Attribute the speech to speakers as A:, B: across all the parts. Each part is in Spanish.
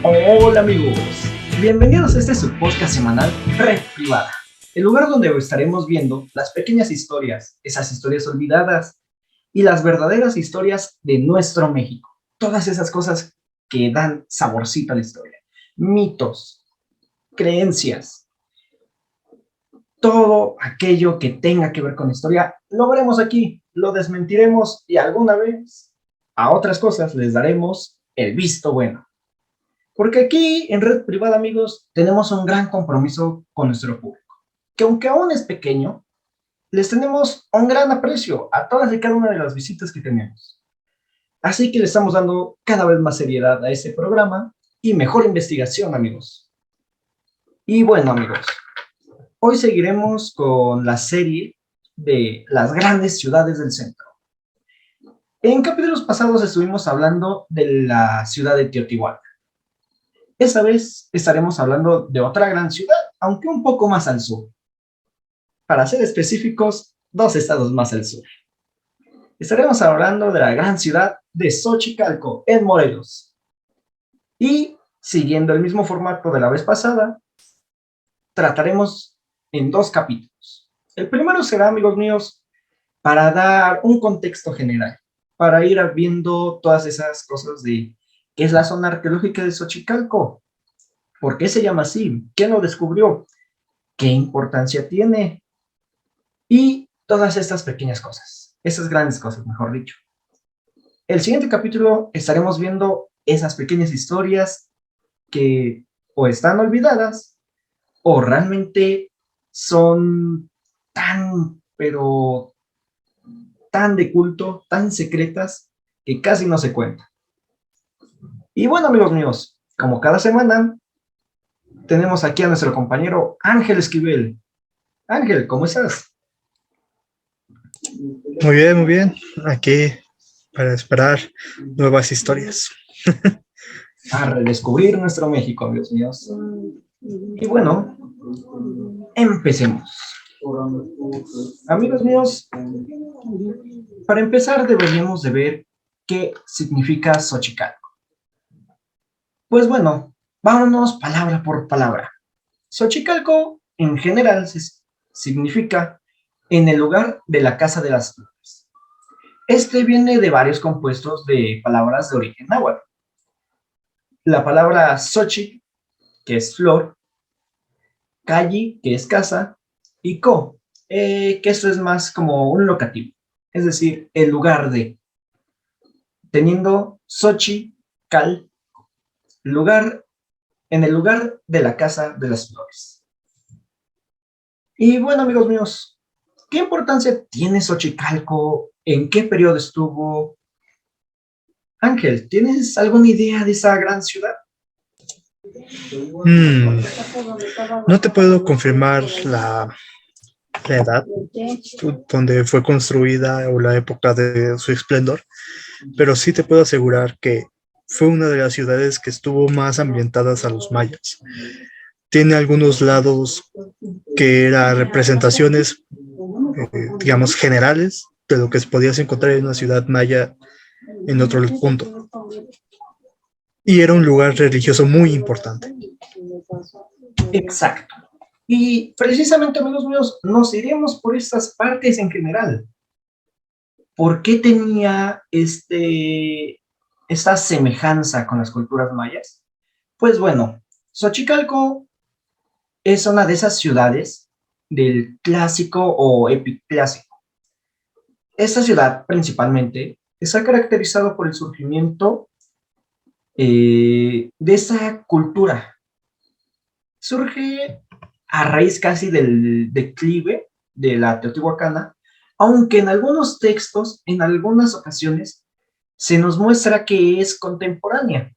A: Hola amigos, bienvenidos a este su podcast semanal Red Privada, el lugar donde estaremos viendo las pequeñas historias, esas historias olvidadas y las verdaderas historias de nuestro México. Todas esas cosas que dan saborcito a la historia, mitos, creencias, todo aquello que tenga que ver con historia, lo veremos aquí, lo desmentiremos y alguna vez a otras cosas les daremos el visto bueno. Porque aquí en Red Privada, amigos, tenemos un gran compromiso con nuestro público, que aunque aún es pequeño, les tenemos un gran aprecio a todas y cada una de las visitas que tenemos. Así que le estamos dando cada vez más seriedad a este programa y mejor investigación, amigos. Y bueno, amigos, hoy seguiremos con la serie de las grandes ciudades del centro. En capítulos pasados estuvimos hablando de la ciudad de Teotihuacán. Esta vez estaremos hablando de otra gran ciudad, aunque un poco más al sur. Para ser específicos, 2 estados más al sur. Estaremos hablando de la gran ciudad de Xochicalco, en Morelos. Y, siguiendo el mismo formato de la vez pasada, trataremos en 2 capítulos. El primero será, amigos míos, para dar un contexto general, para ir viendo todas esas cosas de qué es la zona arqueológica de Xochicalco, por qué se llama así, quién lo descubrió, qué importancia tiene, y todas estas pequeñas cosas, esas grandes cosas, mejor dicho. El siguiente capítulo estaremos viendo esas pequeñas historias que o están olvidadas o realmente son tan, pero tan de culto, tan secretas, que casi no se cuentan. Y bueno, amigos míos, como cada semana, tenemos aquí a nuestro compañero Ángel Esquivel. Ángel, ¿cómo estás?
B: Muy bien, muy bien. Aquí para esperar nuevas historias.
A: A redescubrir nuestro México, amigos míos. Y bueno, empecemos. Amigos míos, para empezar deberíamos de ver qué significa Xochicalco. Pues bueno, vámonos palabra por palabra. Xochicalco en general significa en el lugar de la casa de las flores. Este viene de varios compuestos de palabras de origen náhuatl. La palabra Xochitl, que es flor, Calli, que es casa, y Co, que esto es más como un locativo, es decir, el lugar de, teniendo Xochi, Cal, lugar, en el lugar de la casa de las flores. Y bueno, amigos míos, ¿qué importancia tiene Xochicalco? ¿En qué periodo estuvo? Ángel, ¿tienes alguna idea de esa gran ciudad?
B: Mm, no te puedo confirmar la edad donde fue construida o la época de su esplendor, pero sí te puedo asegurar que fue una de las ciudades que estuvo más ambientadas a los mayas. Tiene algunos lados que eran representaciones, digamos, generales de lo que podías encontrar en una ciudad maya en otro punto. Y era un lugar religioso muy importante.
A: Exacto. Y precisamente, amigos míos, nos iremos por estas partes en general. ¿Por qué tenía esta semejanza con las culturas mayas? Pues bueno, Xochicalco es una de esas ciudades del clásico o epiclásico. Esta ciudad principalmente está caracterizado por el surgimiento de esa cultura. Surge a raíz casi del declive de la Teotihuacana, aunque en algunos textos, en algunas ocasiones, se nos muestra que es contemporánea.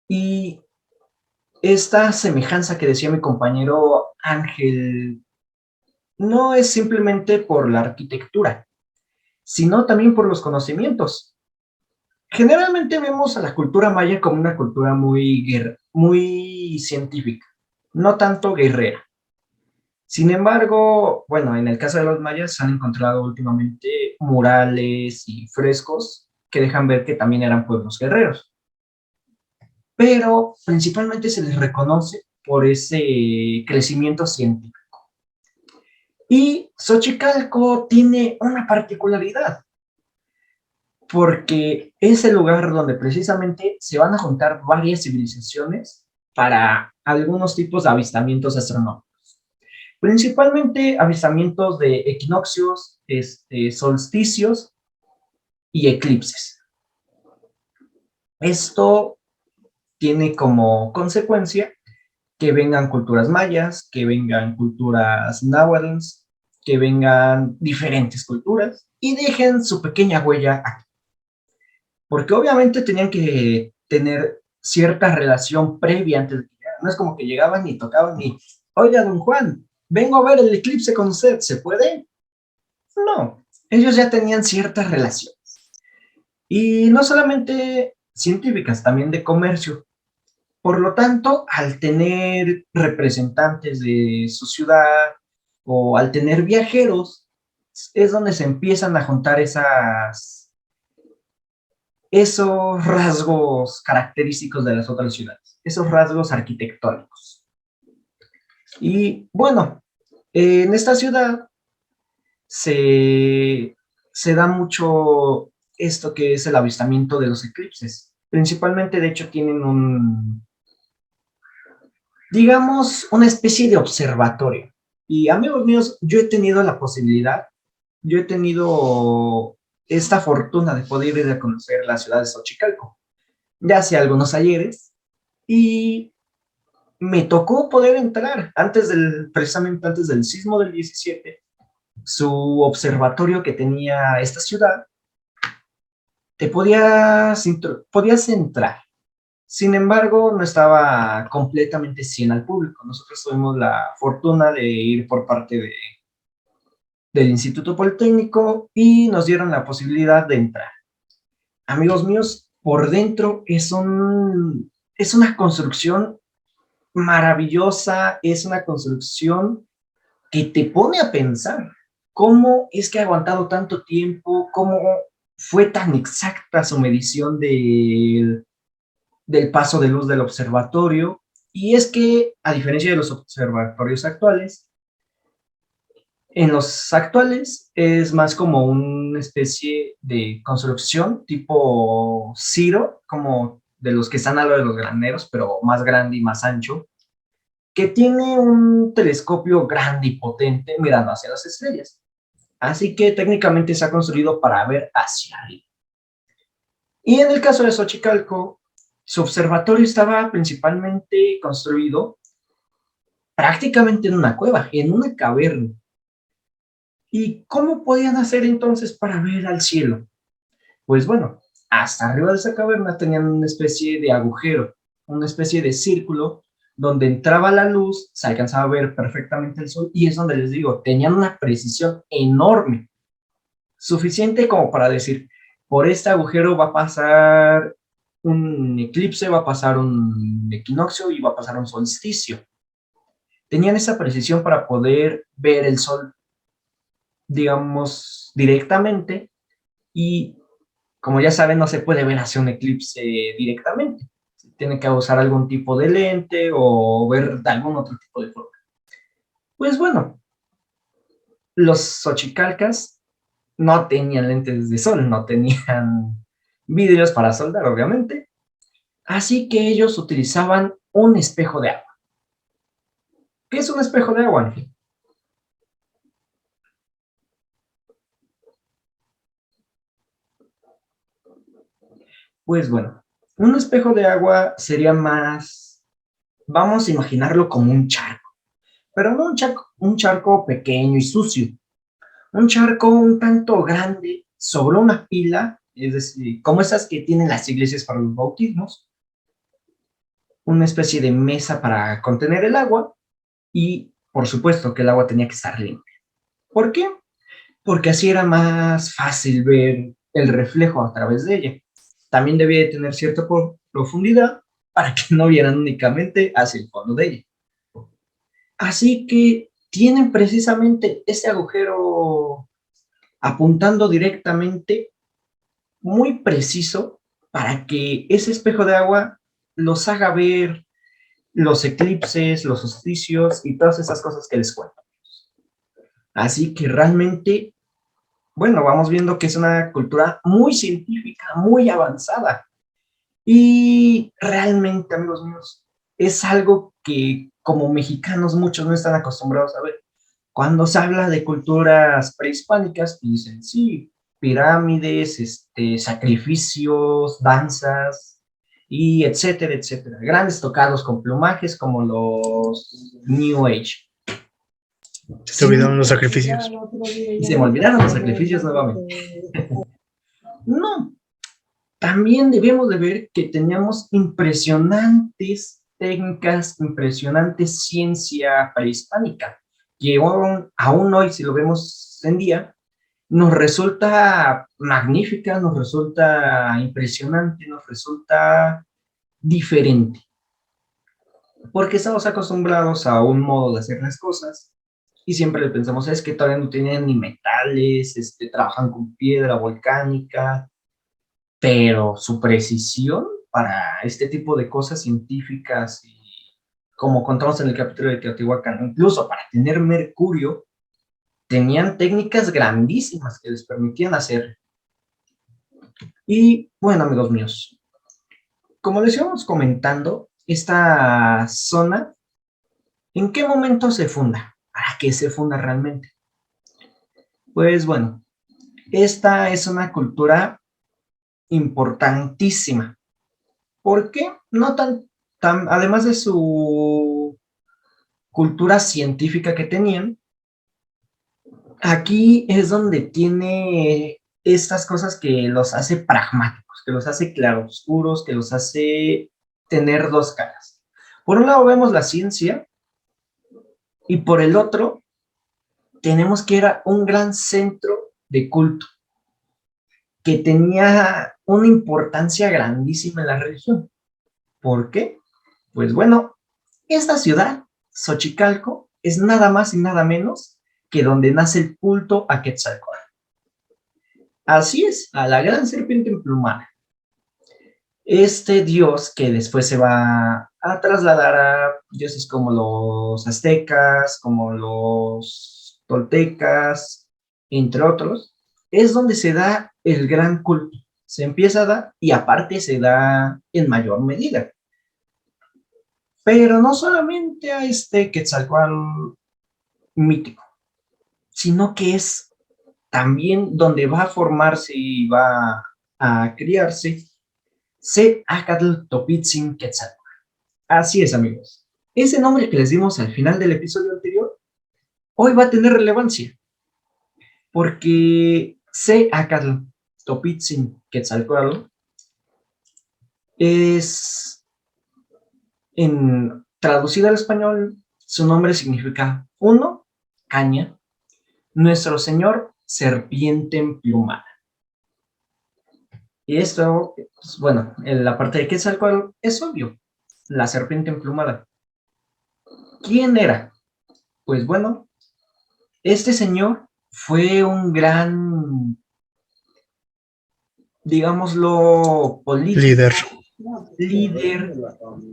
A: Y esta semejanza que decía mi compañero Ángel no es simplemente por la arquitectura, sino también por los conocimientos. Generalmente vemos a la cultura maya como una cultura muy científica, no tanto guerrera. Sin embargo, bueno, en el caso de los mayas se han encontrado últimamente murales y frescos que dejan ver que también eran pueblos guerreros. pero principalmente se les reconoce por ese crecimiento científico. Y Xochicalco tiene una particularidad, porque es el lugar donde precisamente se van a juntar varias civilizaciones para algunos tipos de avistamientos astronómicos. Principalmente avistamientos de equinoccios, solsticios y eclipses. Esto tiene como consecuencia que vengan culturas mayas, que vengan culturas náhuatl, que vengan diferentes culturas y dejen su pequeña huella aquí. Porque obviamente tenían que tener cierta relación previa antes de llegar. No es como que llegaban y tocaban y, oiga, don Juan, vengo a ver el eclipse con usted, ¿se puede? No, ellos ya tenían ciertas relaciones. Y no solamente científicas, también de comercio. Por lo tanto, al tener representantes de su ciudad o al tener viajeros, es donde se empiezan a juntar esos rasgos característicos de las otras ciudades, esos rasgos arquitectónicos. Y bueno, en esta ciudad se da mucho esto que es el avistamiento de los eclipses. Principalmente, de hecho, tienen digamos, una especie de observatorio. Y amigos míos, yo he tenido esta fortuna de poder ir a conocer la ciudad de Xochicalco, ya hace algunos ayeres, y me tocó poder entrar precisamente antes del sismo del 17, su observatorio que tenía esta ciudad, podías entrar. Sin embargo, no estaba completamente 100 al público. Nosotros tuvimos la fortuna de ir por parte del Instituto Politécnico y nos dieron la posibilidad de entrar. Amigos míos, por dentro es una construcción maravillosa, es una construcción que te pone a pensar cómo es que ha aguantado tanto tiempo, cómo fue tan exacta su medición del paso de luz del observatorio. Y es que, a diferencia de los observatorios actuales, en los actuales es más como una especie de construcción tipo Ciro, como de los que están a lo de los graneros, pero más grande y más ancho, que tiene un telescopio grande y potente mirando hacia las estrellas. Así que técnicamente se ha construido para ver hacia arriba. Y en el caso de Xochicalco, su observatorio estaba principalmente construido prácticamente en una cueva, en una caverna. ¿Y cómo podían hacer entonces para ver al cielo? Pues bueno, hasta arriba de esa caverna tenían una especie de agujero, una especie de círculo donde entraba la luz, se alcanzaba a ver perfectamente el sol y es donde les digo, tenían una precisión enorme, suficiente como para decir, por este agujero va a pasar un eclipse, va a pasar un equinoccio y va a pasar un solsticio. Tenían esa precisión para poder ver el sol, digamos, directamente y como ya saben, no se puede ver hacia un eclipse directamente. Tiene que usar algún tipo de lente o ver de algún otro tipo de forma. Pues bueno, los xochicalcas no tenían lentes de sol, no tenían vidrios para soldar, obviamente. Así que ellos utilizaban un espejo de agua. ¿Qué es un espejo de agua, Ángel? Pues bueno, un espejo de agua sería más, vamos a imaginarlo como un charco, pero no un charco pequeño y sucio, un charco un tanto grande sobre una pila, es decir, como esas que tienen las iglesias para los bautismos, una especie de mesa para contener el agua y, por supuesto, que el agua tenía que estar limpia. ¿Por qué? Porque así era más fácil ver el reflejo a través de ella. También debía de tener cierta profundidad para que no vieran únicamente hacia el fondo de ella. Así que tienen precisamente ese agujero apuntando directamente, muy preciso, para que ese espejo de agua los haga ver los eclipses, los solsticios y todas esas cosas que les cuento. Así que realmente, bueno, vamos viendo que es una cultura muy científica, muy avanzada. Y realmente, amigos míos, es algo que como mexicanos muchos no están acostumbrados a ver. Cuando se habla de culturas prehispánicas, dicen, sí, pirámides, sacrificios, danzas, y etcétera, etcétera. Grandes tocados con plumajes como los New Age.
B: Se te olvidaron los sacrificios.
A: Y se me olvidaron los sacrificios nuevamente. No, también debemos de ver que teníamos impresionantes técnicas, impresionante ciencia prehispánica, que aún hoy, si lo vemos en día, nos resulta magnífica, nos resulta impresionante, nos resulta diferente, porque estamos acostumbrados a un modo de hacer las cosas y siempre le pensamos, es que todavía no tienen ni metales, trabajan con piedra volcánica, pero su precisión para este tipo de cosas científicas y como contamos en el capítulo de Teotihuacán, incluso para tener mercurio, tenían técnicas grandísimas que les permitían hacer. Y bueno, amigos míos, como les íbamos comentando, esta zona, ¿en qué momento se funda? ¿Para qué se funda realmente? Pues bueno, esta es una cultura importantísima. ¿Por qué? No además de su cultura científica que tenían, aquí es donde tiene estas cosas que los hace pragmáticos, que los hace claroscuros, que los hace tener dos caras. Por un lado vemos la ciencia y por el otro tenemos que era un gran centro de culto que tenía una importancia grandísima en la religión. ¿Por qué? Pues bueno, esta ciudad, Xochicalco, es nada más y nada menos que donde nace el culto a Quetzalcóatl. Así es, a la gran serpiente emplumada. Este dios que después se va a trasladar a dioses como los aztecas, como los toltecas, entre otros, es donde se da el gran culto. Se empieza a dar y aparte se da en mayor medida. Pero no solamente a este Quetzalcóatl mítico, sino que es también donde va a formarse y va a criarse Seacatl Topitzin Quetzalcóatl. Así es, amigos. Ese nombre que les dimos al final del episodio anterior, hoy va a tener relevancia, porque Seacatl Topitzin Quetzalcóatl es, traducido al español, su nombre significa, uno, caña, nuestro Señor, serpiente emplumada. Y esto, pues, bueno, en la parte de Quetzalcóatl es obvio, la serpiente emplumada. ¿Quién era? Pues bueno, este señor fue un gran, digámoslo, político, líder,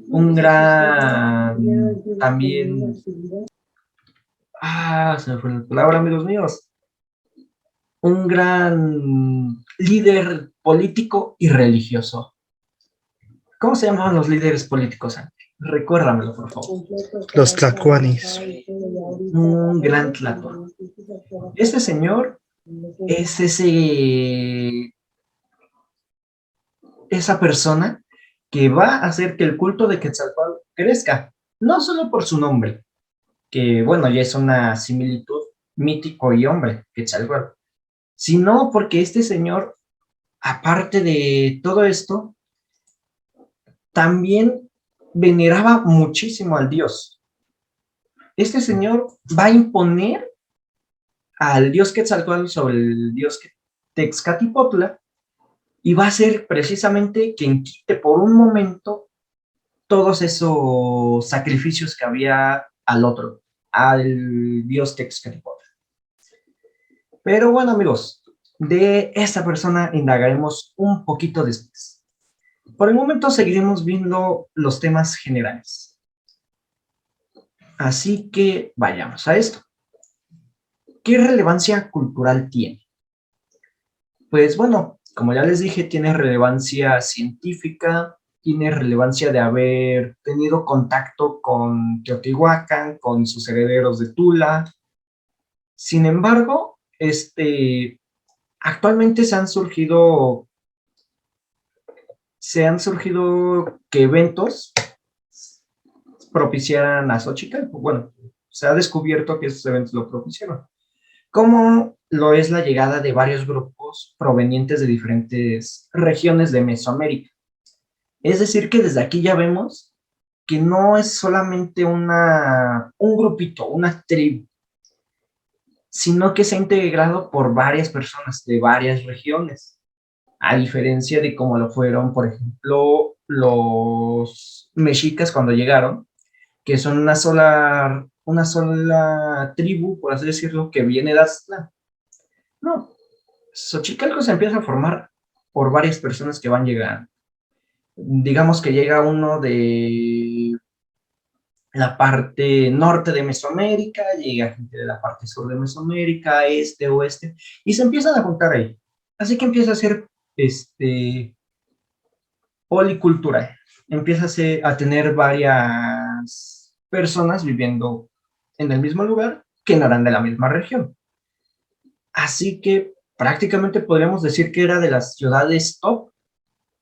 A: un gran, también, se me fue la palabra, amigos míos, un gran líder político y religioso. ¿Cómo se llamaban los líderes políticos antes? Recuérdamelo, por favor.
B: Los tlacuanis.
A: Un gran tlatoani. Este señor es esa persona que va a hacer que el culto de Quetzalcóatl crezca, no solo por su nombre, que bueno, ya es una similitud mítico y hombre, Quetzalcóatl, sino porque este señor, aparte de todo esto, también veneraba muchísimo al dios. Este señor va a imponer al dios Quetzalcóatl sobre el dios Texcatipotla y va a ser precisamente quien quite por un momento todos esos sacrificios que había al otro, al dios Texcatipotla. Pero bueno, amigos, de esta persona indagaremos un poquito después. Por el momento seguiremos viendo los temas generales. Así que vayamos a esto. ¿Qué relevancia cultural tiene? Pues bueno, como ya les dije, tiene relevancia científica, tiene relevancia de haber tenido contacto con Teotihuacán, con sus herederos de Tula. Sin embargo, actualmente se han surgido que eventos propiciaran a Xochicalco. Bueno, se ha descubierto que esos eventos lo propiciaron, como lo es la llegada de varios grupos provenientes de diferentes regiones de Mesoamérica. Es decir, que desde aquí ya vemos que no es solamente un grupito, una tribu, sino que se ha integrado por varias personas de varias regiones, a diferencia de cómo lo fueron, por ejemplo, los mexicas cuando llegaron, que son una sola tribu, por así decirlo, que viene de Aztlán. No, Xochicalco se empieza a formar por varias personas que van llegando. Digamos que llega uno de la parte norte de Mesoamérica, llega gente de la parte sur de Mesoamérica, este, oeste, y se empiezan a juntar ahí. Así que empieza a ser policultural. Empieza a tener varias personas viviendo en el mismo lugar que no eran de la misma región. Así que prácticamente podríamos decir que era de las ciudades top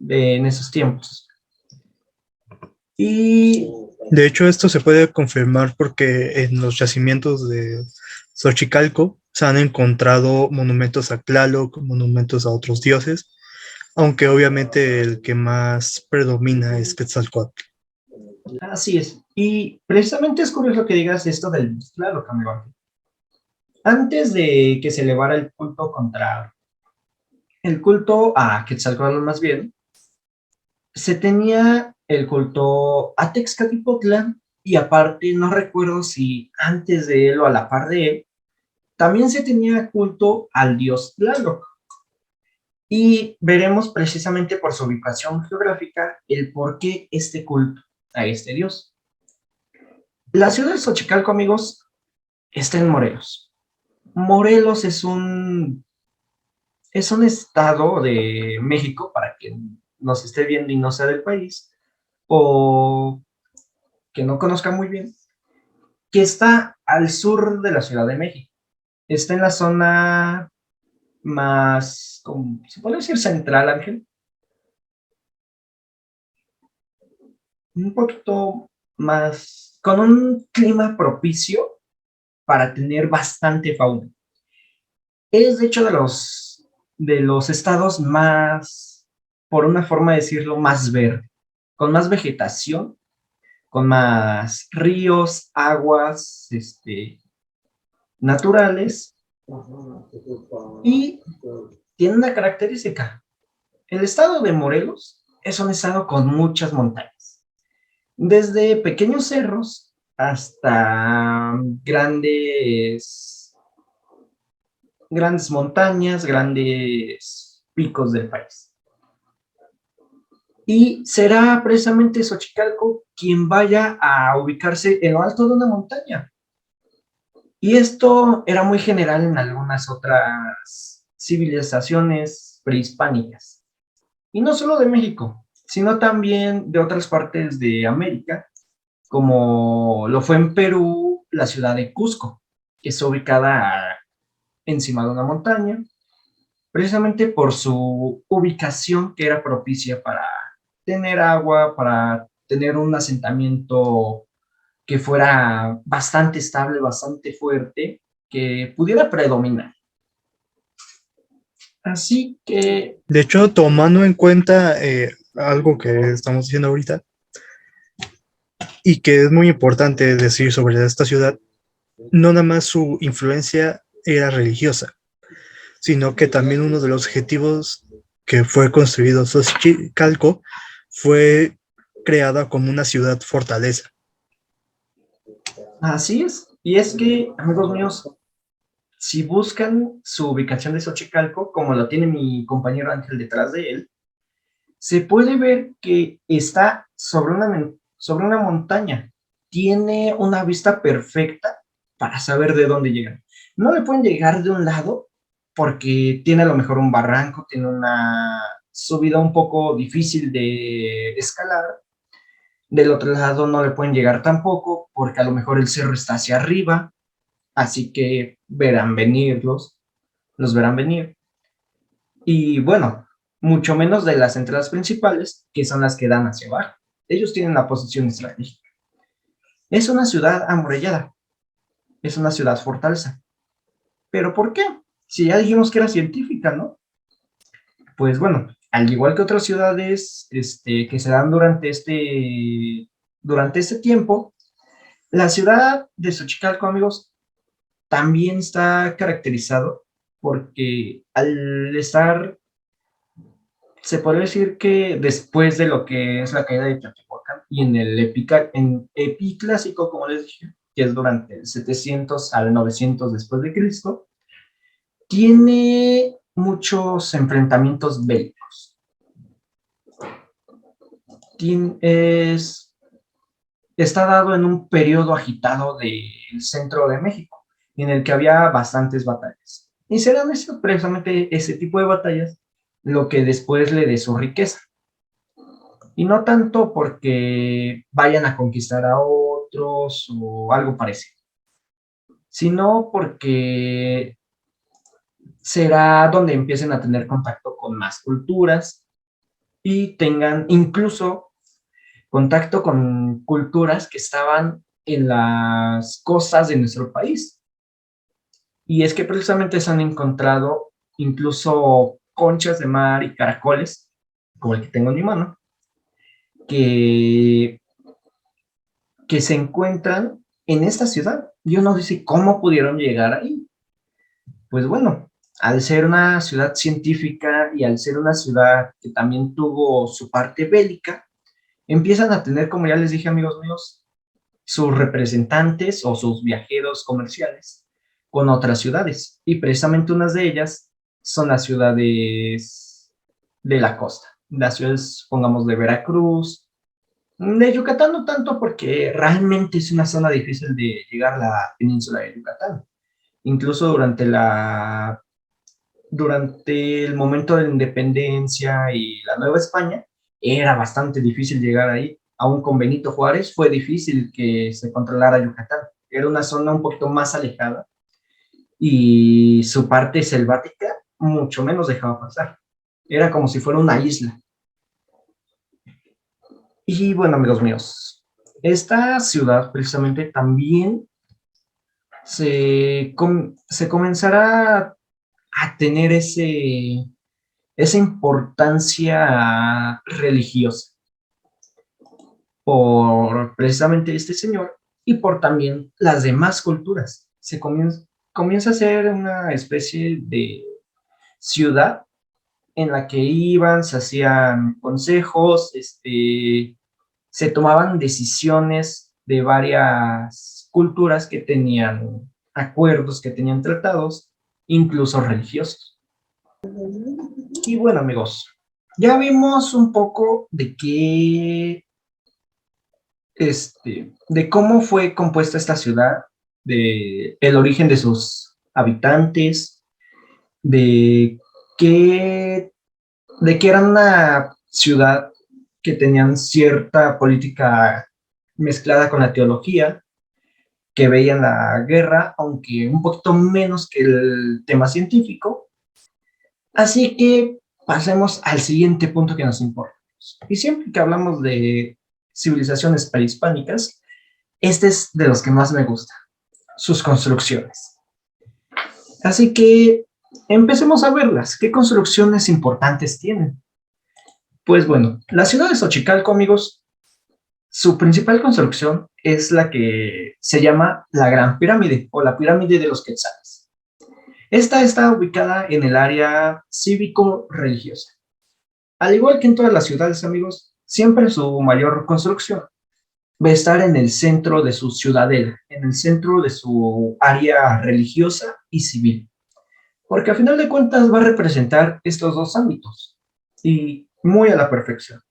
A: en esos tiempos. Y
B: De hecho, esto se puede confirmar porque en los yacimientos de Xochicalco se han encontrado monumentos a Tlaloc, monumentos a otros dioses, aunque obviamente el que más predomina es Quetzalcóatl.
A: así es. Y precisamente es curioso que digas esto del claro, amigo. Antes de que se elevara el culto a Quetzalcóatl más bien, se tenía el culto a Texcatlipotlán y aparte, no recuerdo si antes de él o a la par de él, también se tenía culto al dios Tlaloc. Y veremos precisamente por su ubicación geográfica el por qué este culto a este dios. La ciudad de Xochicalco, amigos, está en Morelos. Morelos es un estado de México, para quien nos esté viendo y no sea del país, o que no conozca muy bien, que está al sur de la Ciudad de México. Está en la zona más, ¿se puede decir central, Ángel? Un poquito más, con un clima propicio para tener bastante fauna. Es de hecho de los estados más, por una forma de decirlo, más verde, con más vegetación, con más ríos, aguas, naturales, y tiene una característica. El estado de Morelos es un estado con muchas montañas, desde pequeños cerros hasta grandes montañas, grandes picos del país. Y será precisamente Xochicalco quien vaya a ubicarse en lo alto de una montaña. Y esto era muy general en algunas otras civilizaciones prehispánicas. Y no solo de México, sino también de otras partes de América, como lo fue en Perú, la ciudad de Cusco, que está ubicada encima de una montaña, precisamente por su ubicación que era propicia para tener agua, para tener un asentamiento que fuera bastante estable, bastante fuerte, que pudiera predominar. Así que,
B: De hecho, tomando en cuenta algo que estamos diciendo ahorita y que es muy importante decir sobre esta ciudad, no nada más su influencia era religiosa, sino que también uno de los objetivos que fue construido Xochicalco fue creada como una ciudad fortaleza.
A: así es. Y es que, amigos míos, si buscan su ubicación de Xochicalco, como lo tiene mi compañero Ángel detrás de él, se puede ver que está sobre una montaña. Tiene una vista perfecta para saber de dónde llegan. No le pueden llegar de un lado porque tiene a lo mejor un barranco, tiene una subida un poco difícil de escalar. Del otro lado no le pueden llegar tampoco porque a lo mejor el cerro está hacia arriba, así que verán venirlos, los verán venir. Y bueno, mucho menos de las entradas principales, que son las que dan hacia abajo. Ellos tienen la posición estratégica. Es una ciudad amurallada, es una ciudad fortaleza. ¿Pero por qué? Si ya dijimos que era científica, ¿no? Pues bueno, al igual que otras ciudades que se dan durante este tiempo, la ciudad de Xochicalco, amigos, también está caracterizado porque al estar, se podría decir que después de lo que es la caída de Teotihuacán y en el epiclásico, como les dije, que es durante el 700 al 900 después de Cristo, tiene muchos enfrentamientos bélicos. Está dado en un periodo agitado del centro de México, en el que había bastantes batallas. Y serán precisamente ese tipo de batallas lo que después le dé su riqueza. Y no tanto porque vayan a conquistar a otros o algo parecido, sino porque será donde empiecen a tener contacto con más culturas y tengan incluso contacto con culturas que estaban en las costas de nuestro país. Y es que precisamente se han encontrado incluso conchas de mar y caracoles, como el que tengo en mi mano, que, que se encuentran en esta ciudad. Y uno dice, ¿cómo pudieron llegar ahí? Pues bueno, al ser una ciudad científica y al ser una ciudad que también tuvo su parte bélica, empiezan a tener, como ya les dije, amigos míos, sus representantes o sus viajeros comerciales con otras ciudades. Y precisamente unas de ellas son las ciudades de la costa. Las ciudades, pongamos, de Veracruz, de Yucatán no tanto porque realmente es una zona difícil de llegar a la península de Yucatán. Incluso durante el momento de la independencia y la Nueva España, era bastante difícil llegar ahí. Aún con Benito Juárez fue difícil que se controlara Yucatán. Era una zona un poquito más alejada y su parte selvática mucho menos dejaba pasar. Era como si fuera una isla. Y bueno, amigos míos, esta ciudad precisamente también se comenzará a tener esa importancia religiosa por precisamente este señor y por también las demás culturas. Comienza a ser una especie de ciudad en la que iban, se hacían consejos, se tomaban decisiones de varias culturas que tenían acuerdos, que tenían tratados, incluso religiosos. Y bueno, amigos, ya vimos un poco de cómo fue compuesta esta ciudad, de el origen de sus habitantes, de que, de que era una ciudad que tenían cierta política mezclada con la teología, que veían la guerra, aunque un poquito menos que el tema científico. Así que pasemos al siguiente punto que nos importa. Y siempre que hablamos de civilizaciones prehispánicas, este es de los que más me gusta, sus construcciones. Así que empecemos a verlas. ¿Qué construcciones importantes tienen? Pues bueno, la ciudad de Xochicalco, amigos, su principal construcción es la que se llama la Gran Pirámide o la Pirámide de los Quetzales. Esta está ubicada en el área cívico-religiosa. Al igual que en todas las ciudades, amigos, siempre su mayor construcción va a estar en el centro de su ciudadela, en el centro de su área religiosa y civil, porque a final de cuentas va a representar estos dos ámbitos. Y muy a la perfección.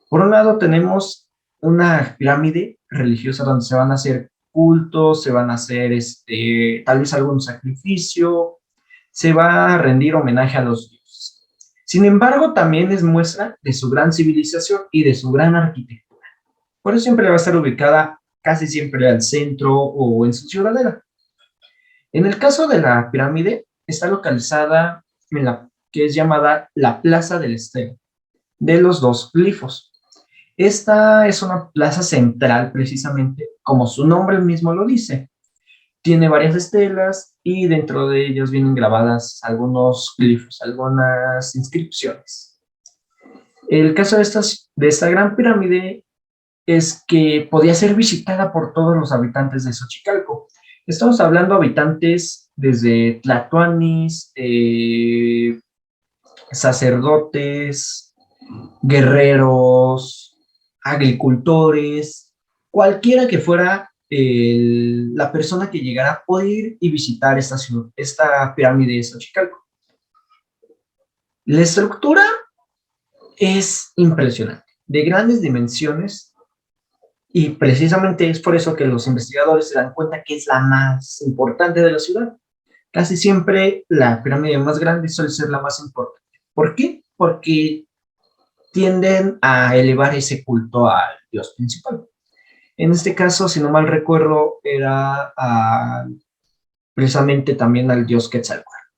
A: Por un lado tenemos una pirámide religiosa donde se van a hacer cultos, se van a hacer tal vez algún sacrificio, se va a rendir homenaje a los dioses. Sin embargo, también es muestra de su gran civilización y de su gran arquitectura. Por eso siempre va a estar ubicada casi siempre al centro o en su ciudadela. En el caso de la pirámide, está localizada en la que es llamada la Plaza del Estero, de los dos glifos. Esta es una plaza central precisamente, como su nombre mismo lo dice. Tiene varias estelas y dentro de ellas vienen grabadas algunos glifos, algunas inscripciones. El caso de esta gran pirámide es que podía ser visitada por todos los habitantes de Xochicalco. Estamos hablando de habitantes desde tlatoanis, sacerdotes, guerreros, agricultores, cualquiera que fuera la persona que llegara a poder ir y visitar esta pirámide de Xochicalco. La estructura es impresionante, de grandes dimensiones, y precisamente es por eso que los investigadores se dan cuenta que es la más importante de la ciudad. Casi siempre la pirámide más grande suele ser la más importante. ¿Por qué? Porque tienden a elevar ese culto al dios principal. En este caso, si no mal recuerdo, era precisamente también al dios Quetzalcóatl.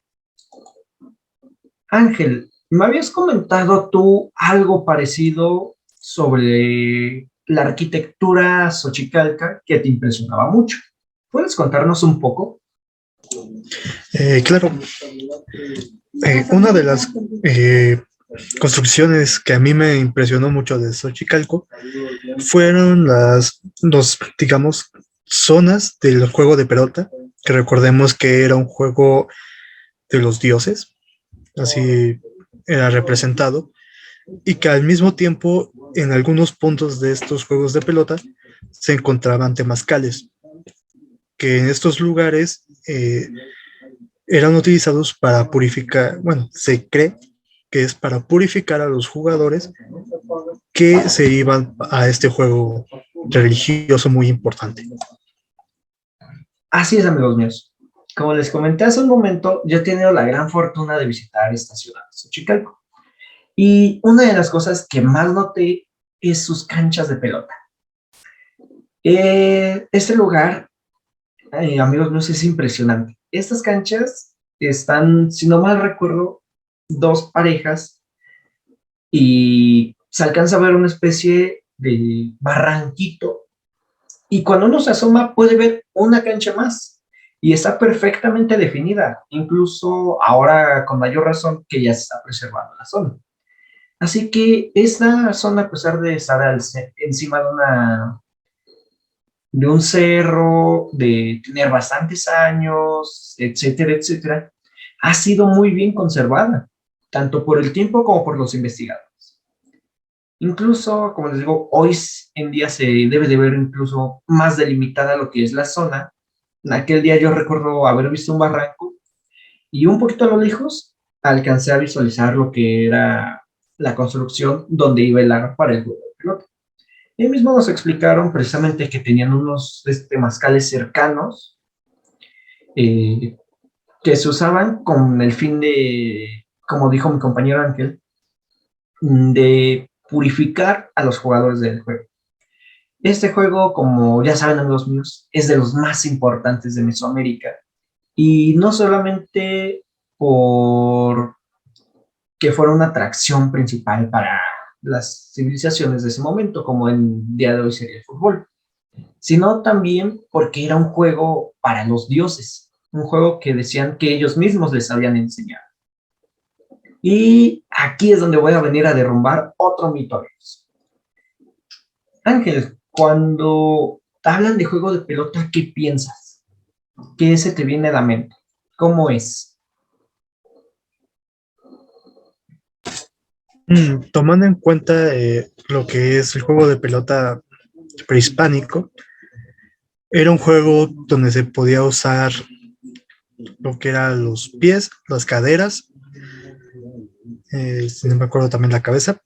A: Ángel, me habías comentado tú algo parecido sobre la arquitectura xochicalca que te impresionaba mucho. ¿Puedes contarnos un poco?
B: Claro, una de las construcciones que a mí me impresionó mucho de Xochicalco fueron digamos, zonas del juego de pelota, que recordemos que era un juego de los dioses, así era representado, y que al mismo tiempo en algunos puntos de estos juegos de pelota se encontraban temazcales, que en estos lugares eran utilizados para purificar, bueno, se cree que es para purificar a los jugadores que se iban a este juego religioso muy importante.
A: Así es, amigos míos. Como les comenté hace un momento, yo he tenido la gran fortuna de visitar esta ciudad, Xochicalco. Y una de las cosas que más noté es sus canchas de pelota. Este lugar, amigos míos, es impresionante. Estas canchas están, si no mal recuerdo, dos parejas y se alcanza a ver una especie de barranquito. Y cuando uno se asoma puede ver una cancha más y está perfectamente definida, incluso ahora con mayor razón que ya se está preservando la zona. Así que esta zona, a pesar de estar encima de un cerro, de tener bastantes años, etcétera, etcétera, ha sido muy bien conservada, tanto por el tiempo como por los investigadores. Incluso, como les digo, hoy en día se debe de ver incluso más delimitada lo que es la zona. En aquel día yo recuerdo haber visto un barranco y un poquito a lo lejos alcancé a visualizar lo que era la construcción donde iba el aro para el juego de pelota. Y mismo nos explicaron precisamente que tenían unos temazcales cercanos eh, que se usaban con el fin de, como dijo mi compañero Ángel, de purificar a los jugadores del juego. Este juego, como ya saben, amigos míos, es de los más importantes de Mesoamérica. Y no solamente por que fuera una atracción principal para las civilizaciones de ese momento, como en día de hoy sería el fútbol, sino también porque era un juego para los dioses, un juego que decían que ellos mismos les habían enseñado. Y aquí es donde voy a venir a derrumbar otro mito. Ángel, cuando hablan de juego de pelota, ¿qué piensas? ¿Qué se te viene a la mente? ¿Cómo es?
B: Tomando en cuenta lo que es el juego de pelota prehispánico, era un juego donde se podía usar lo que eran los pies, las caderas si no me acuerdo también la cabeza,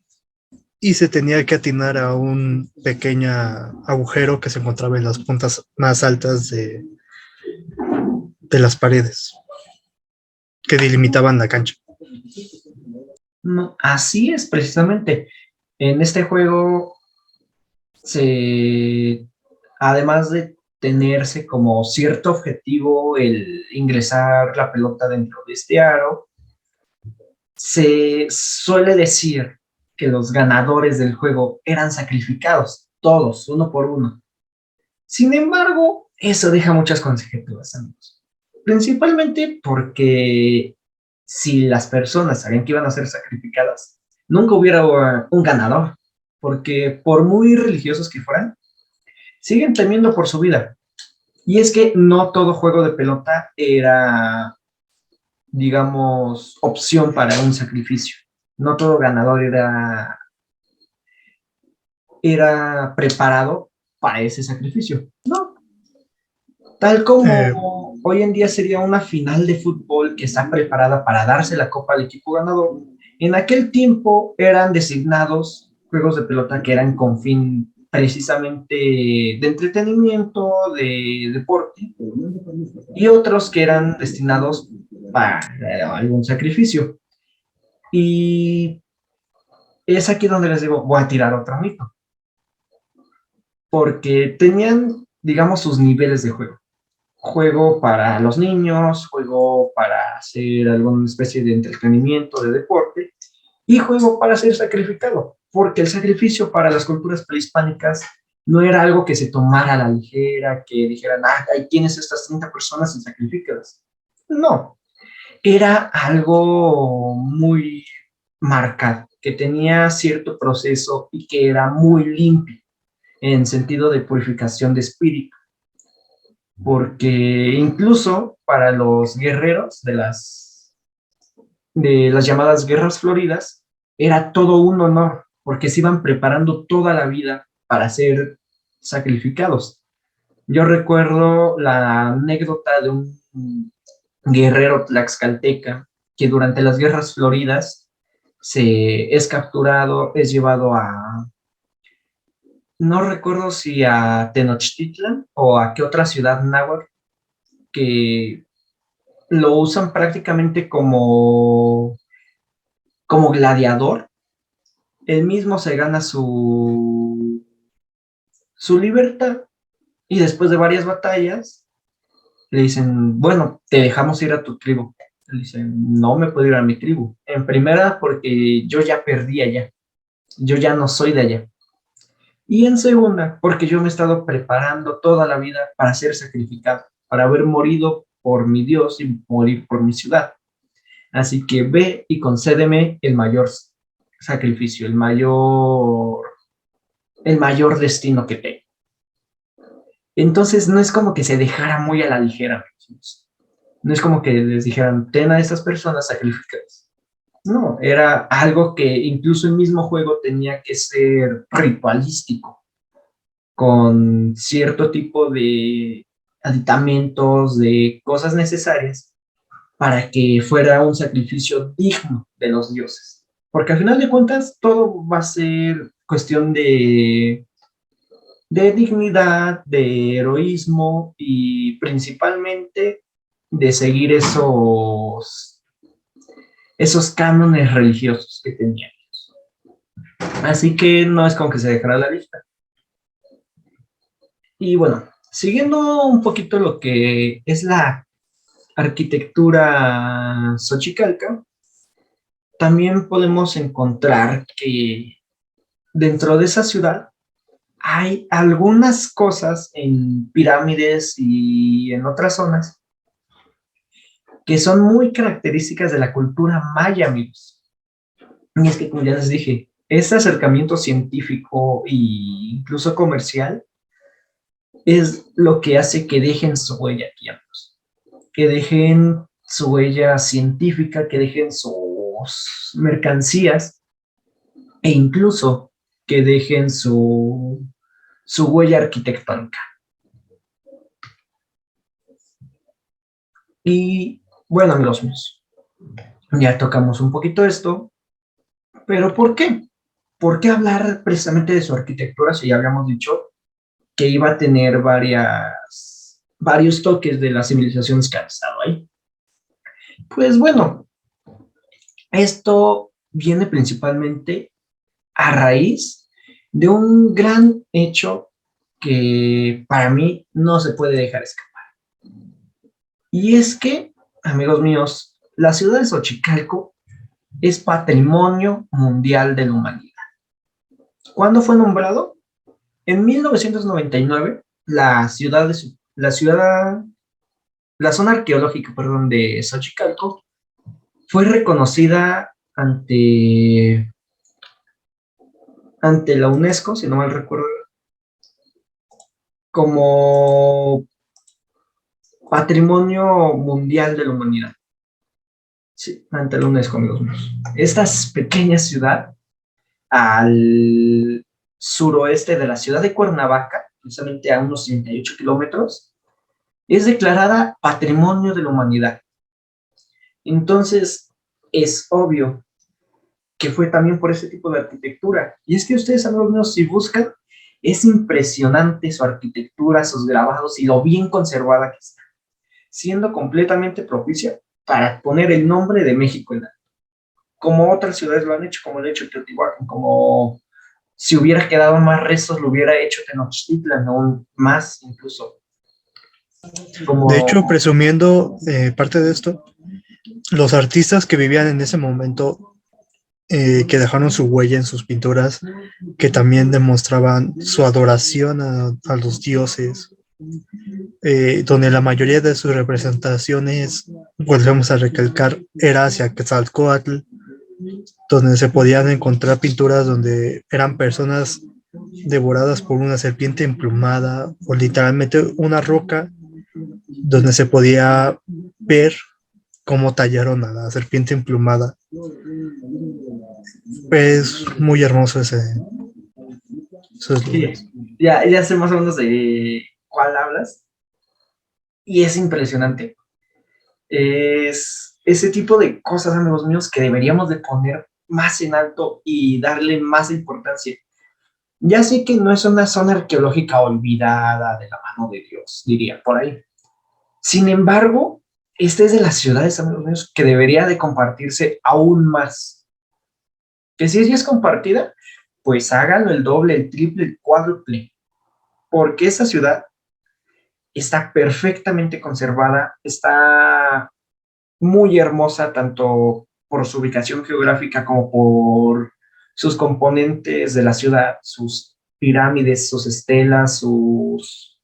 B: y se tenía que atinar a un pequeño agujero que se encontraba en las puntas más altas de las paredes que delimitaban la cancha.
A: No, así es, precisamente. En este juego, además de tenerse como cierto objetivo el ingresar la pelota dentro de este aro, se suele decir que los ganadores del juego eran sacrificados, todos, uno por uno. Sin embargo, eso deja muchas conjeturas, amigos. Principalmente porque si las personas sabían que iban a ser sacrificadas, nunca hubiera un ganador, porque por muy religiosos que fueran, siguen temiendo por su vida. Y es que no todo juego de pelota era, digamos, opción para un sacrificio. No todo ganador era preparado para ese sacrificio. No, tal
B: Eh,
A: como hoy en día sería una final de fútbol que está preparada para darse la copa al equipo ganador, en aquel tiempo eran designados juegos de pelota que eran con fin precisamente de entretenimiento, de deporte, y otros que eran destinados para algún sacrificio. Y es aquí donde les digo, voy a tirar otro mito, porque tenían, digamos, sus niveles de juego. Juego para los niños, juego para hacer alguna especie de entretenimiento, de deporte, y juego para ser sacrificado, porque el sacrificio para las culturas prehispánicas no era algo que se tomara a la ligera, que dijeran, ah, ahí tienes estas 30 personas y sacrifícalas. No, era algo muy marcado, que tenía cierto proceso y que era muy limpio en sentido de purificación de espíritu, porque incluso para los guerreros de las llamadas guerras floridas, era todo un honor, porque se iban preparando toda la vida para ser sacrificados. Yo recuerdo la anécdota de un guerrero tlaxcalteca que durante las guerras floridas es capturado, es llevado no recuerdo si a Tenochtitlan o a qué otra ciudad náhuatl, que lo usan prácticamente como gladiador. Él mismo se gana su libertad y después de varias batallas le dicen, bueno, te dejamos ir a tu tribu. Él dice, no me puedo ir a mi tribu. En primera, porque yo ya perdí allá. Yo ya no soy de allá. Y en segunda, porque yo me he estado preparando toda la vida para ser sacrificado, para haber morido por mi Dios y morir por mi ciudad. Así que ve y concédeme el mayor sacrificio, el mayor destino que tengo. Entonces no es como que se dejara muy a la ligera. No es como que les dijeran, ten a estas personas sacrificadas. No, era algo que incluso el mismo juego tenía que ser ritualístico, con cierto tipo de aditamentos, de cosas necesarias para que fuera un sacrificio digno de los dioses. Porque al final de cuentas todo va a ser cuestión de dignidad, de heroísmo y principalmente de seguir esos cánones religiosos que tenían. Así que no es como que se dejara la lista. Y bueno, siguiendo un poquito lo que es la arquitectura xochicalca, también podemos encontrar que dentro de esa ciudad hay algunas cosas en pirámides y en otras zonas que son muy características de la cultura maya, amigos. Y es que, como ya les dije, ese acercamiento científico e incluso comercial es lo que hace que dejen su huella aquí, amigos. Que dejen su huella científica, que dejen sus mercancías e incluso que dejen su huella arquitectónica. Y bueno, amigos míos, Ya tocamos un poquito esto, pero ¿por qué? ¿Por qué hablar precisamente de su arquitectura si ya habíamos dicho que iba a tener varios toques de la civilización que ha estado ahí? Pues bueno, esto viene principalmente a raíz de un gran hecho que para mí no se puede dejar escapar. Y es que, amigos míos, la ciudad de Xochicalco es Patrimonio Mundial de la Humanidad. ¿Cuándo fue nombrado? En 1999, la zona arqueológica, perdón, de Xochicalco fue reconocida ante la UNESCO, si no mal recuerdo, como Patrimonio Mundial de la Humanidad. Sí, ante la UNESCO, amigos míos. Esta pequeña ciudad al suroeste de la ciudad de Cuernavaca, precisamente a unos 38 kilómetros, es declarada Patrimonio de la Humanidad. Entonces, es obvio que fue también por ese tipo de arquitectura. Y es que ustedes, amigos míos, si buscan, es impresionante su arquitectura, sus grabados y lo bien conservada que está, siendo completamente propicia para poner el nombre de México en alto, como otras ciudades lo han hecho, como lo ha hecho Teotihuacán, como si hubiera quedado más restos, lo hubiera hecho Tenochtitlan, aún más incluso.
B: De hecho,
A: Como,
B: presumiendo parte de esto, los artistas que vivían en ese momento, que dejaron su huella en sus pinturas, que también demostraban su adoración a los dioses, donde la mayoría de sus representaciones, volvemos a recalcar, era hacia Quetzalcóatl, donde se podían encontrar pinturas donde eran personas devoradas por una serpiente emplumada o literalmente una roca donde se podía ver cómo tallaron a la serpiente emplumada. Es muy hermoso esos
A: sí,
B: lugares.
A: ya sé más o menos de cuál hablas, y es impresionante. Es ese tipo de cosas, amigos míos, que deberíamos de poner más en alto y darle más importancia. Ya sé que no es una zona arqueológica olvidada de la mano de Dios, diría por ahí. Sin embargo, esta es de las ciudades, amigos míos, que debería de compartirse aún más. Que si es compartida, pues háganlo el doble, el triple, el cuádruple, porque esa ciudad está perfectamente conservada, está muy hermosa tanto por su ubicación geográfica como por sus componentes de la ciudad, sus pirámides, sus estelas, sus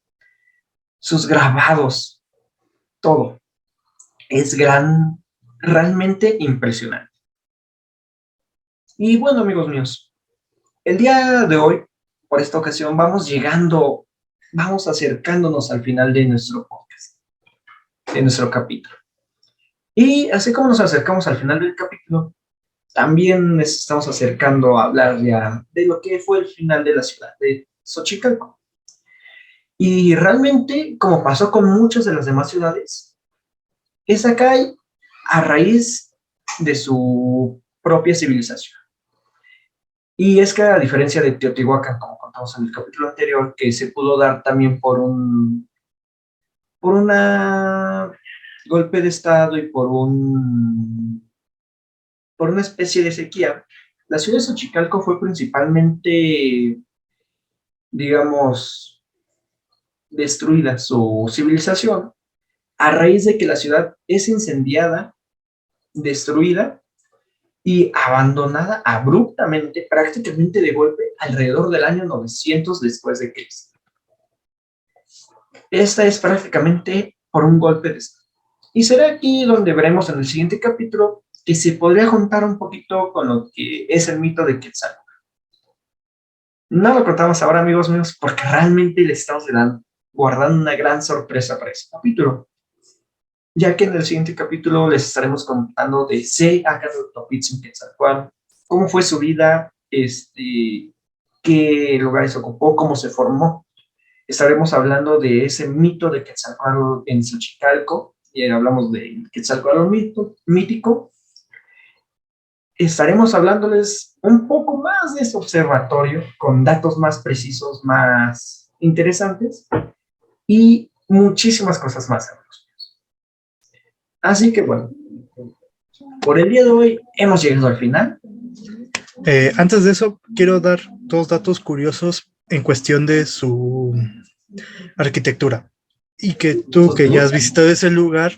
A: grabados, todo. Es realmente impresionante. Y bueno, amigos míos, el día de hoy, por esta ocasión, vamos acercándonos al final de nuestro podcast, de nuestro capítulo. Y así como nos acercamos al final del capítulo, también nos estamos acercando a hablar ya de lo que fue el final de la ciudad de Xochicalco. Y realmente, como pasó con muchas de las demás ciudades, esa cae a raíz de su propia civilización. Y es que a diferencia de Teotihuacán, como contamos en el capítulo anterior, que se pudo dar también por una golpe de estado y por una especie de sequía, la ciudad de Xochicalco fue principalmente, digamos, destruida su civilización a raíz de que la ciudad es incendiada, destruida y abandonada abruptamente, prácticamente de golpe, alrededor del año 900 después de Cristo. Esta es prácticamente por un golpe de estado. Y será aquí donde veremos en el siguiente capítulo que se podría juntar un poquito con lo que es el mito de Quetzalcóatl. No lo contamos ahora, amigos míos, porque realmente les estamos guardando una gran sorpresa para este capítulo, ya que en el siguiente capítulo les estaremos contando de Seacatl Quetzalcóatl, cómo fue su vida, qué lugares ocupó, cómo se formó. Estaremos hablando de ese mito de Quetzalcóatl en Xochicalco, y hablamos de Quetzalcóatl mítico, estaremos hablándoles un poco más de ese observatorio, con datos más precisos, más interesantes, y muchísimas cosas más, amigos. Así que bueno, por el día de hoy hemos llegado al final.
B: Antes de eso, quiero dar 2 datos curiosos en cuestión de su arquitectura. Y que tú, que ya has visitado ese lugar,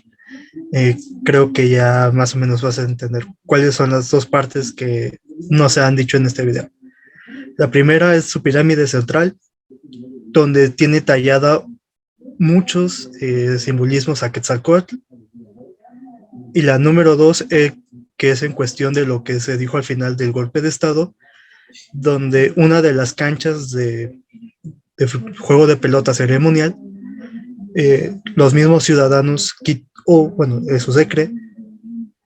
B: creo que ya más o menos vas a entender cuáles son las 2 partes que no se han dicho en este video. La primera es su pirámide central, donde tiene tallada muchos simbolismos a Quetzalcóatl. Y la número 2, que es en cuestión de lo que se dijo al final del golpe de Estado, donde una de las canchas de juego de pelota ceremonial, los mismos ciudadanos, o bueno, eso se cree,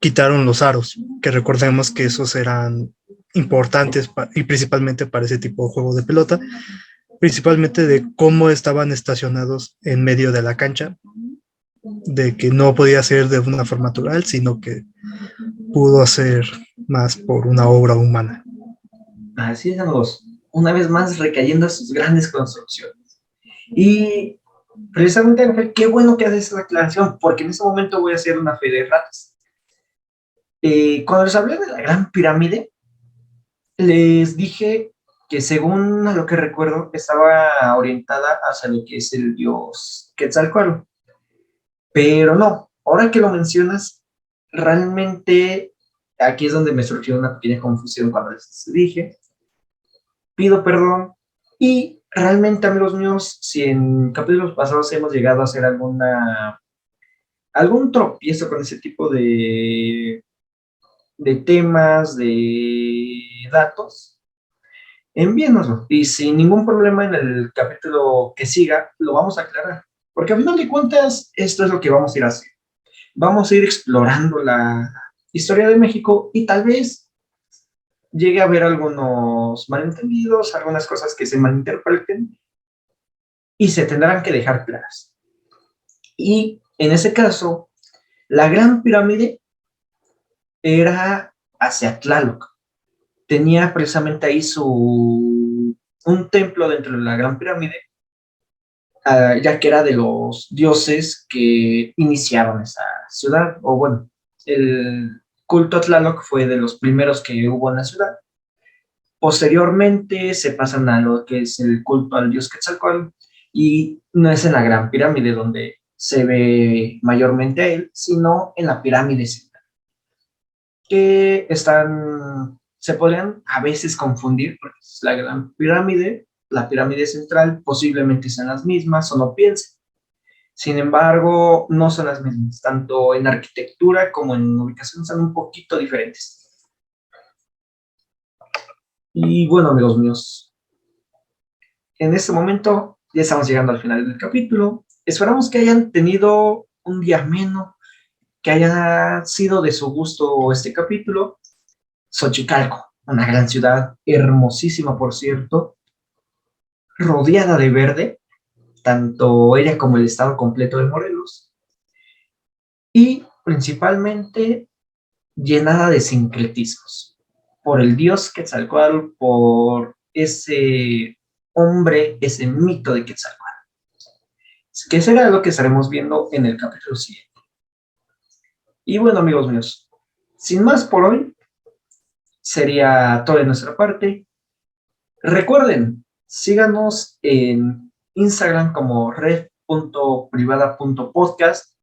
B: quitaron los aros, que recordemos que esos eran importantes y principalmente para ese tipo de juego de pelota, principalmente de cómo estaban estacionados en medio de la cancha, de que no podía ser de una forma natural, sino que pudo ser más por una obra humana.
A: Así es, amigos, una vez más recayendo a sus grandes construcciones. Y precisamente, Ángel, qué bueno que haces esa aclaración, porque en ese momento voy a hacer una fe de ratas. Cuando les hablé de la Gran Pirámide, les dije que según a lo que recuerdo, estaba orientada hacia lo que es el dios Quetzalcóatl. Pero no, ahora que lo mencionas, realmente aquí es donde me surgió una pequeña confusión cuando les dije. Pido perdón y realmente, amigos míos, si en capítulos pasados hemos llegado a hacer algún tropiezo con ese tipo de temas, de datos, envíenoslo. Y sin ningún problema en el capítulo que siga, lo vamos a aclarar. Porque al final de cuentas, esto es lo que vamos a ir haciendo. Vamos a ir explorando la historia de México y tal vez llegue a haber algunos malentendidos, algunas cosas que se malinterpreten y se tendrán que dejar claras. Y en ese caso, la Gran Pirámide era hacia Tlaloc. Tenía precisamente ahí un templo dentro de la Gran Pirámide, ya que era de los dioses que iniciaron esa ciudad, o bueno, el culto a Tlaloc fue de los primeros que hubo en la ciudad. Posteriormente se pasan a lo que es el culto al dios Quetzalcóatl, y no es en la Gran Pirámide donde se ve mayormente a él, sino en la pirámide central, que se podrían a veces confundir, porque es la Gran Pirámide, la pirámide central, posiblemente sean las mismas o no piensen. Sin embargo, no son las mismas, tanto en arquitectura como en ubicación son un poquito diferentes. Y bueno, amigos míos, en este momento ya estamos llegando al final del capítulo. Esperamos que hayan tenido un día ameno, que haya sido de su gusto este capítulo. Xochicalco, una gran ciudad, hermosísima por cierto, rodeada de verde, tanto ella como el estado completo de Morelos, y principalmente llenada de sincretismos, por el dios Quetzalcóatl, por ese hombre, ese mito de Quetzalcóatl, que será lo que estaremos viendo en el capítulo siguiente. Y bueno, amigos míos, sin más por hoy, sería todo de nuestra parte. Recuerden, síganos en Instagram como red.privada.podcast.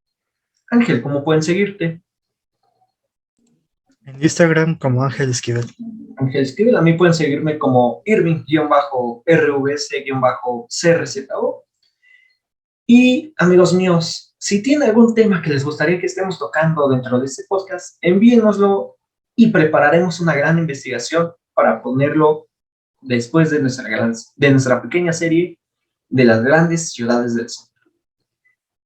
A: Ángel, ¿cómo pueden seguirte?
B: En Instagram como Ángel Esquivel.
A: Ángel Esquivel, a mí pueden seguirme como Irving-RVS-CRZO. Y amigos míos, si tienen algún tema que les gustaría que estemos tocando dentro de este podcast, envíenoslo y prepararemos una gran investigación para ponerlo después de nuestra pequeña serie de las grandes ciudades del sur.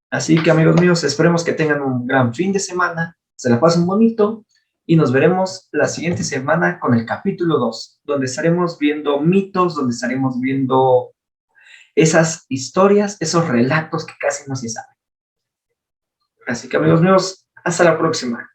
A: Así que, amigos míos, esperemos que tengan un gran fin de semana, se la pasen bonito y nos veremos la siguiente semana con el capítulo 2, donde estaremos viendo mitos, donde estaremos viendo esas historias, esos relatos que casi no se saben. Así que, amigos míos, hasta la próxima.